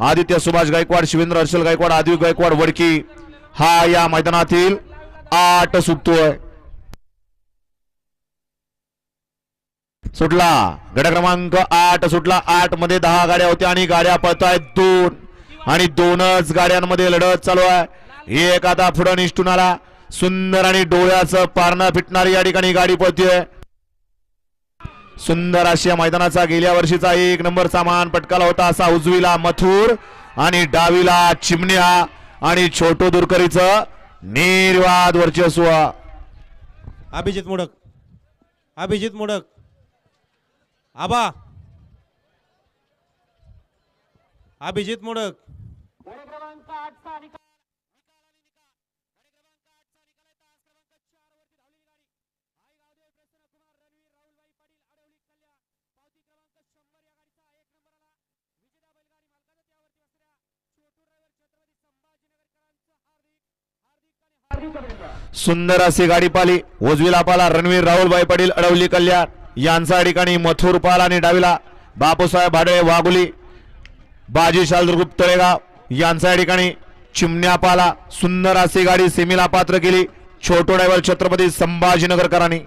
आदित्य सुभाष गायकवाड, शिवेंद्र हर्षल गायकवाड, आदिव गायकवाड वडकी हा या मैदानातील 8 सुटतोय. सुटला गट क्रमांक 8 सुटला. 8 मध्ये 10 गाड्या होत्या आणि गाड्या पळतायत 2 आणि 2च गाड्यांमध्ये लढत चालू आहे. एक आता पुढे निष्ठून आला. सुंदर आणि डोळ्याचं पारणं फिटणारी या ठिकाणी गाडी पळतीये. सुंदर अशी या मैदानाचा गेल्या वर्षीचा 1 नंबरचा मान पटकाला होता असा उजवीला मथुर आणि डावीला चिमण्या आणि छोटो दुरकरीचं निर्वाद वर्चस्व. अभिजित मोडक, अभिजित मोडक, आबा अभिजित मोडक. सुंदर अशी गाडी पाली. उजवीला पाला रणवीर राहुलभाई पाटील अडवली कल्याण यांचा ठिकाणी मथुर पाला आणि डावीला बापूसाहेब भाडळे वाघोली बाजी शालदुर्गुप्त तळेगाव यांचा ठिकाणी चिमण्या पाला. सुंदर अशी गाडी सेमीला पात्र केली छोटो ड्रायव्हर छत्रपती संभाजीनगरकरांनी.